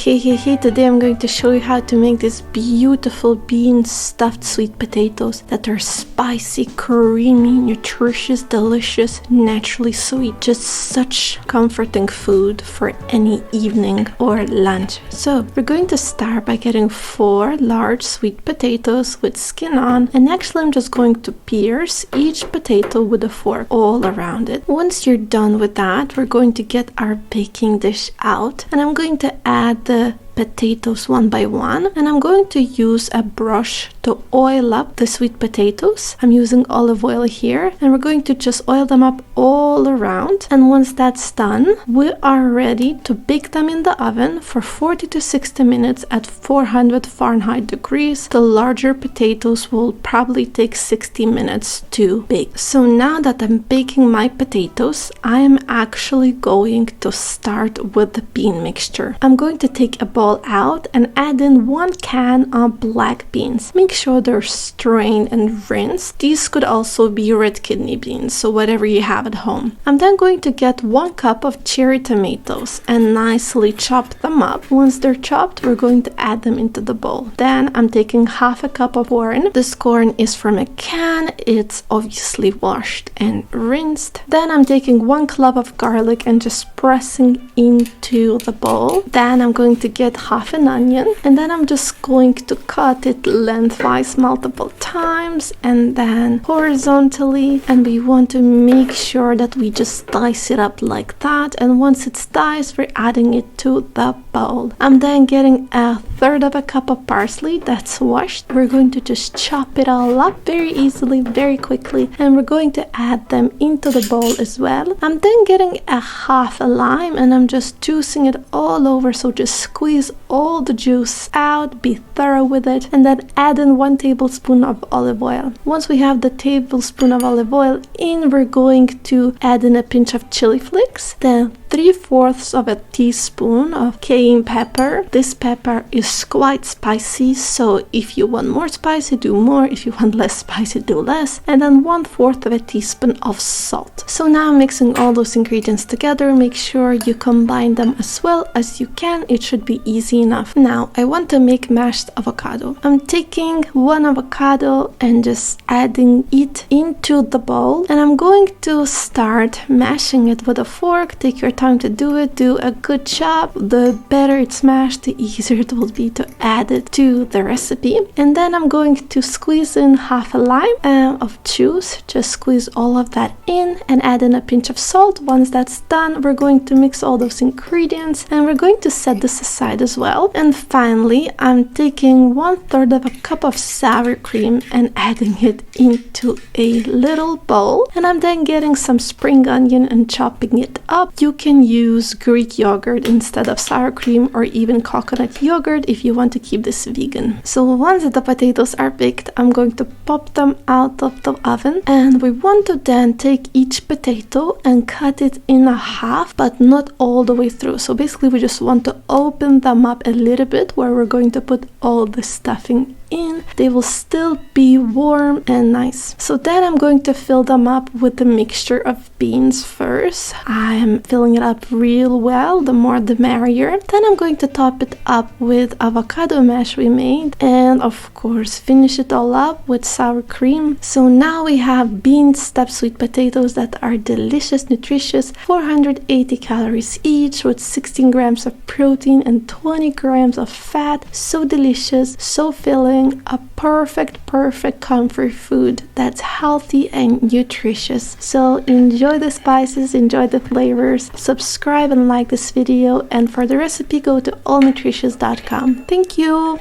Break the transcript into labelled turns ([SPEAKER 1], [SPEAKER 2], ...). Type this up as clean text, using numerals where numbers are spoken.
[SPEAKER 1] Hey, today I'm going to show you how to make these beautiful bean stuffed sweet potatoes that are spicy, creamy, nutritious, delicious, naturally sweet. Just such comforting food for any evening or lunch. So we're going to start by getting 4 large sweet potatoes with skin on, and actually I'm just going to pierce each potato with a fork all around it. Once you're done with that, we're going to get our baking dish out, and I'm going to add the potatoes one by one, and I'm going to use a brush to oil up the sweet potatoes. I'm using olive oil here, and we're going to just oil them up all around. And once that's done, we are ready to bake them in the oven for 40 to 60 minutes at 400 Fahrenheit degrees. The larger potatoes will probably take 60 minutes to bake. So now that I'm baking my potatoes, I am actually going to start with the bean mixture. I'm going to take a bowl out and add in 1 can of black beans. Make sure they're strained and rinsed. These could also be red kidney beans, so whatever you have at home. I'm then going to get 1 cup of cherry tomatoes and nicely chop them up. Once they're chopped, we're going to add them into the bowl. Then I'm taking half a cup of corn. This corn is from a can. It's obviously washed and rinsed. Then I'm taking 1 clove of garlic and just pressing into the bowl. Then I'm going to get half an onion, and then I'm just going to cut it lengthwise multiple times and then horizontally, and we want to make sure that we just dice it up like that. And once it's diced, we're adding it to the bowl. I'm then getting 1/3 of a cup of parsley that's washed. We're going to just chop it all up very easily, very quickly, and we're going to add them into the bowl as well. I'm then getting half a lime, and I'm just juicing it all over, so just squeeze all the juice out, be thorough with it, and then add in 1 tablespoon of olive oil. Once we have the tablespoon of olive oil in, we're going to add in a pinch of chili flakes, then 3/4 of a teaspoon of cayenne pepper. This pepper is quite spicy, so if you want more spicy, do more. If you want less spicy, do less. And then 1/4 of a teaspoon of salt. So now I'm mixing all those ingredients together. Make sure you combine them as well as you can. It should be easy enough. Now I want to make mashed avocado. I'm taking 1 avocado and just adding it into the bowl, and I'm going to start mashing it with a fork. Take your time to do it. Do a good job. The better it's mashed, the easier it will be to add it to the recipe. And then I'm going to squeeze in half a lime of juice. Just squeeze all of that in and add in a pinch of salt. Once that's done, we're going to mix all those ingredients, and we're going to set this aside as well. And finally, I'm taking 1/3 of a cup of sour cream and adding it into a little bowl. And I'm then getting some spring onion and chopping it up. You can use Greek yogurt instead of sour cream, or even coconut yogurt if you want to keep this vegan. So once the potatoes are baked, I'm going to pop them out of the oven, and we want to then take each potato and cut it in half, but not all the way through. So basically we just want to open them up a little bit where we're going to put all the stuffing in. They will still be warm and nice. So then I'm going to fill them up with the mixture of beans first. I am filling it up real well. The more the merrier. Then I'm going to top it up with avocado mash we made, and of course finish it all up with sour cream. So now we have bean stuffed sweet potatoes that are delicious, nutritious, 480 calories each, with 16 grams of protein and 20 grams of fat. So delicious, so filling. A perfect comfort food that's healthy and nutritious. So enjoy the spices, enjoy the flavors. Subscribe and like this video, and for the recipe go to allnutritious.com. Thank you.